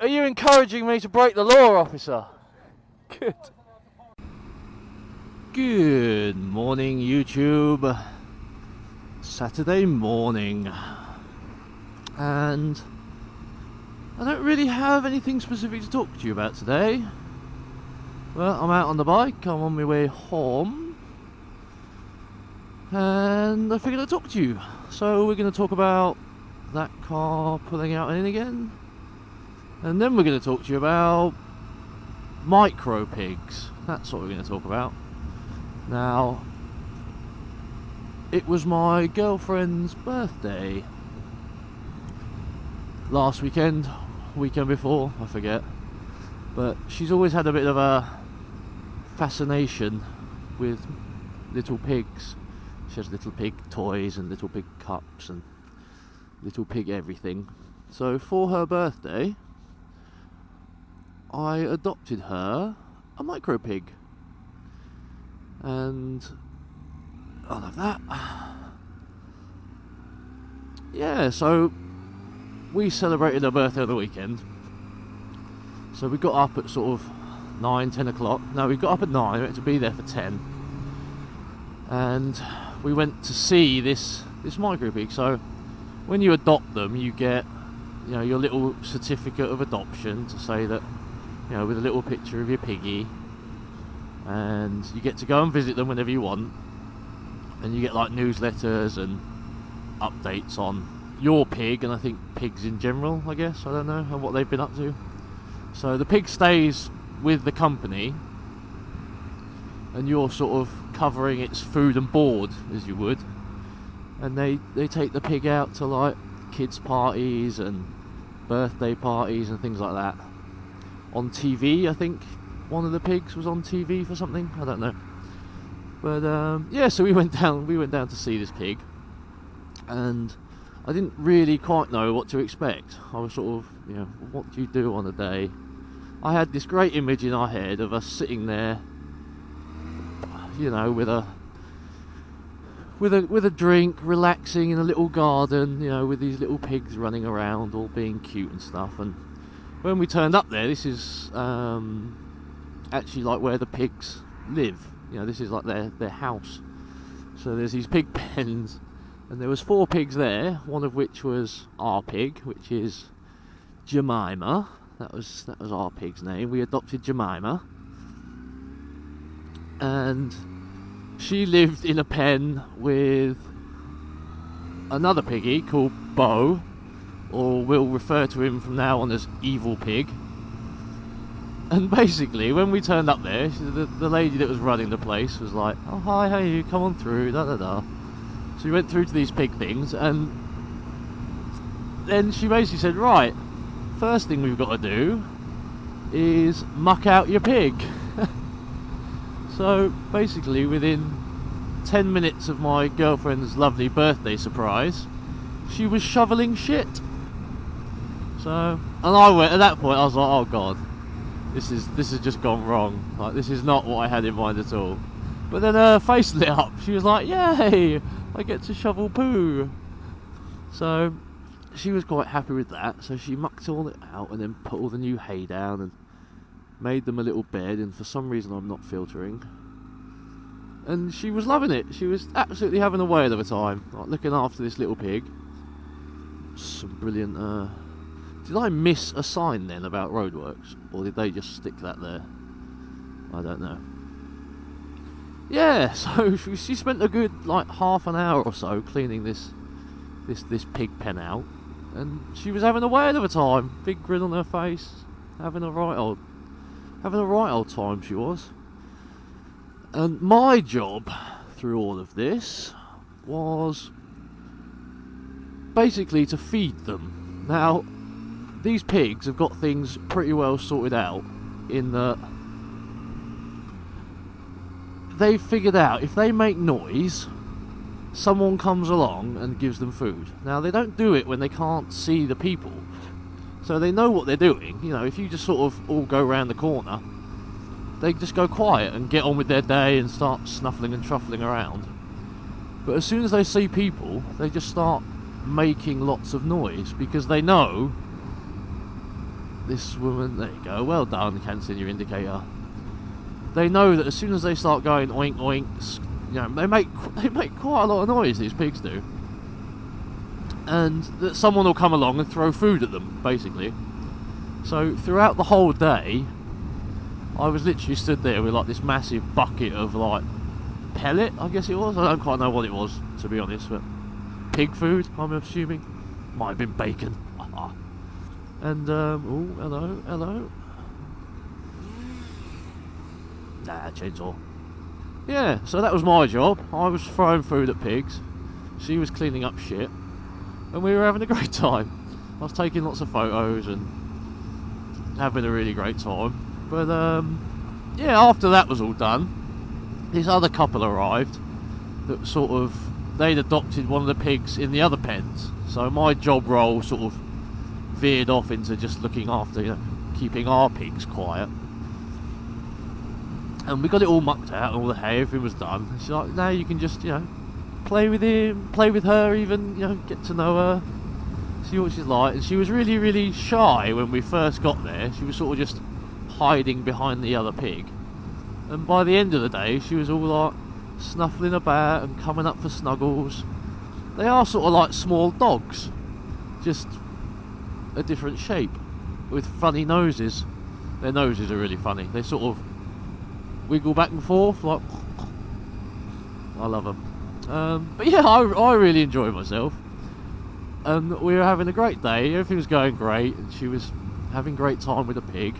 Are you encouraging me to break the law, officer? Good. Good morning, YouTube. Saturday morning. And I don't really have anything specific to talk to you about today. Well, I'm out on the bike, I'm on my way home. And I figured I'd talk to you. So we're going to talk about that car pulling out in again. And then we're going to talk to you about micro pigs. That's what we're going to talk about. Now, it was my girlfriend's birthday last weekend before, I forget. But she's always had a bit of a fascination with little pigs. She has little pig toys and little pig cups and little pig everything. So for her birthday, I adopted her a micro pig, and I love that. Yeah, so we celebrated her birthday on the weekend. So we got up at sort of 9, 10 o'clock. No, we got up at 9, we had to be there for 10. And we went to see this micro pig. So when you adopt them, you get, you know, your little certificate of adoption to say that, you know, with a little picture of your piggy, and you get to go and visit them whenever you want, and you get like newsletters and updates on your pig, and I think pigs in general, I guess, I don't know, and what they've been up to. So the pig stays with the company, and you're sort of covering its food and board as you would, and they take the pig out to like kids parties and birthday parties and things like that. On TV, I think one of the pigs was on TV for something, I don't know. But yeah, so we went down to see this pig, and I didn't really quite know what to expect. I was sort of, you know, what do you do on a day? I had this great image in our head of us sitting there, you know, with a drink, relaxing in a little garden, you know, with these little pigs running around, all being cute and stuff. And when we turned up there, this is actually like where the pigs live. You know, this is like their house. So there's these pig pens, and there was 4 pigs there, one of which was our pig, which is Jemima. That was our pig's name. We adopted Jemima, and she lived in a pen with another piggy called Bo, or we'll refer to him from now on as Evil Pig. And basically, when we turned up there, the lady that was running the place was like, "Oh hi, how are you? Come on through, da da da." So we went through to these pig things, and then she basically said, "Right, first thing we've got to do is muck out your pig." So basically, within 10 minutes of my girlfriend's lovely birthday surprise, she was shoveling shit. So, and I went, at that point I was like, oh god, this has just gone wrong. Like, this is not what I had in mind at all. But then her face lit up. She was like, yay, I get to shovel poo. So she was quite happy with that. So she mucked all it out and then put all the new hay down and made them a little bed, and for some reason I'm not filtering. And she was loving it. She was absolutely having a whale of a time, like looking after this little pig. Some brilliant did I miss a sign then about roadworks, or did they just stick that there? I don't know. Yeah, so she spent a good like half an hour or so cleaning this pig pen out, and she was having a whale of a time. Big grin on her face, having a right old time she was. And my job through all of this was basically to feed them. Now, these pigs have got things pretty well sorted out in that they've figured out if they make noise, someone comes along and gives them food. Now, they don't do it when they can't see the people, so they know what they're doing. You know, if you just sort of all go round the corner, they just go quiet and get on with their day and start snuffling and truffling around. But as soon as they see people, they just start making lots of noise, because they know this woman, there you go, well done, cancelling your indicator. They know that as soon as they start going oink oink, you know, they make quite a lot of noise, these pigs do. And that someone will come along and throw food at them, basically. So throughout the whole day, I was literally stood there with like this massive bucket of like pellet, I guess it was. I don't quite know what it was, to be honest, but pig food, I'm assuming. Might have been bacon. And oh, hello. Nah, chainsaw. Yeah, so that was my job. I was throwing food at pigs. She was cleaning up shit, and we were having a great time. I was taking lots of photos and having a really great time. But yeah, after that was all done, this other couple arrived that sort of, they'd adopted one of the pigs in the other pens. So my job role sort of veered off into just looking after, you know, keeping our pigs quiet. And we got it all mucked out, all the hay, everything was done. And she's like, now you can just, you know, play with him, play with her even, you know, get to know her, see what she's like. And she was really, really shy when we first got there. She was sort of just hiding behind the other pig. And by the end of the day, she was all like snuffling about and coming up for snuggles. They are sort of like small dogs, just a different shape, with funny noses. Their noses are really funny. They sort of wiggle back and forth like, I love them. But yeah, I really enjoyed myself, and we were having a great day. Everything was going great, and she was having great time with the pig,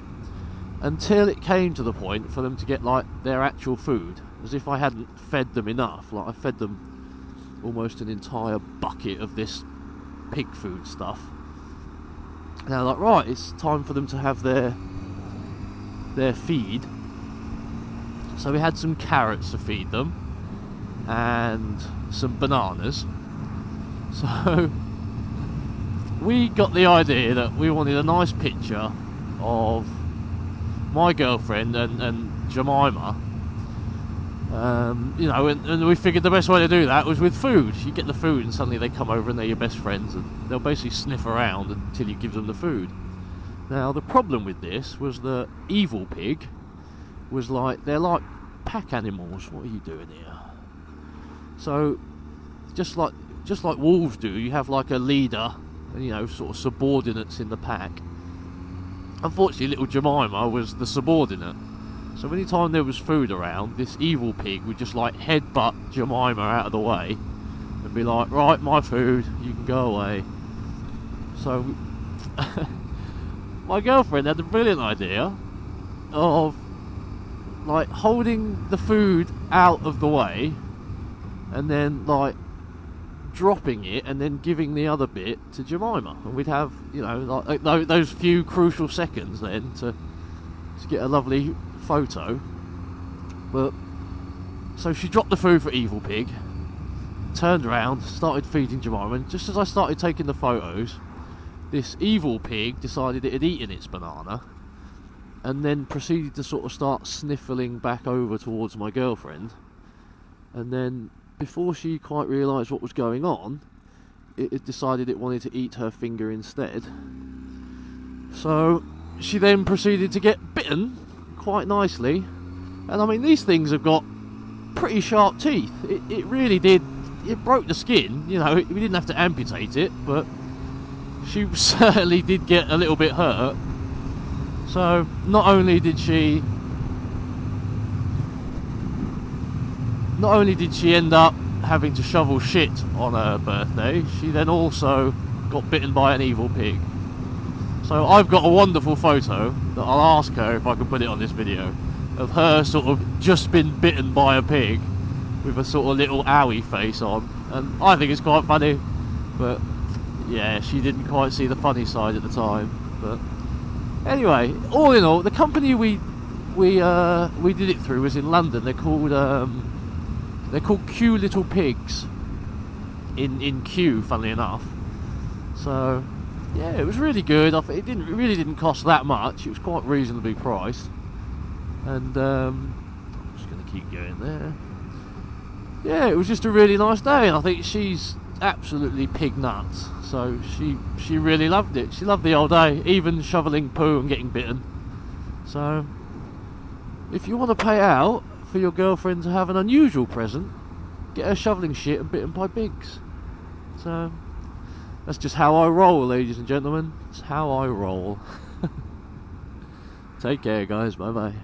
until it came to the point for them to get like their actual food, as if I hadn't fed them enough. Like I fed them almost an entire bucket of this pig food stuff. Now, like, right, it's time for them to have their feed. So we had some carrots to feed them and some bananas. So we got the idea that we wanted a nice picture of my girlfriend and Jemima. You know, and we figured the best way to do that was with food. You get the food and suddenly they come over and they're your best friends, and they'll basically sniff around until you give them the food. Now the problem with this was the evil pig was like, they're like pack animals. What are you doing here? So just like wolves do, you have like a leader and, you know, sort of subordinates in the pack. Unfortunately, little Jemima was the subordinate. So anytime there was food around, this evil pig would just like headbutt Jemima out of the way and be like, right, my food, you can go away. So my girlfriend had the brilliant idea of like holding the food out of the way and then like dropping it and then giving the other bit to Jemima, and we'd have, you know, like those few crucial seconds then to get a lovely photo. But so she dropped the food for evil pig, turned around, started feeding Jemima, and just as I started taking the photos, this evil pig decided it had eaten its banana and then proceeded to sort of start sniffling back over towards my girlfriend. And then before she quite realised what was going on, it decided it wanted to eat her finger instead. So she then proceeded to get bitten quite nicely. And I mean, these things have got pretty sharp teeth. It really did, it broke the skin, you know, we didn't have to amputate it, but she certainly did get a little bit hurt. So not only did she end up having to shovel shit on her birthday, she then also got bitten by an evil pig. So I've got a wonderful photo that I'll ask her if I can put it on this video, of her sort of just been bitten by a pig with a sort of little owie face on, and I think it's quite funny. But yeah, she didn't quite see the funny side at the time. But anyway, all in all, the company we did it through was in London. They're called Q Little Pigs in Q, funnily enough. So yeah, it was really good. It really didn't cost that much. It was quite reasonably priced. And I'm just going to keep going there. Yeah, it was just a really nice day, and I think she's absolutely pig nuts. So she really loved it. She loved the old day, even shoveling poo and getting bitten. So if you want to pay out for your girlfriend to have an unusual present, get her shoveling shit and bitten by pigs. So that's just how I roll, ladies and gentlemen. It's how I roll. Take care, guys. Bye bye.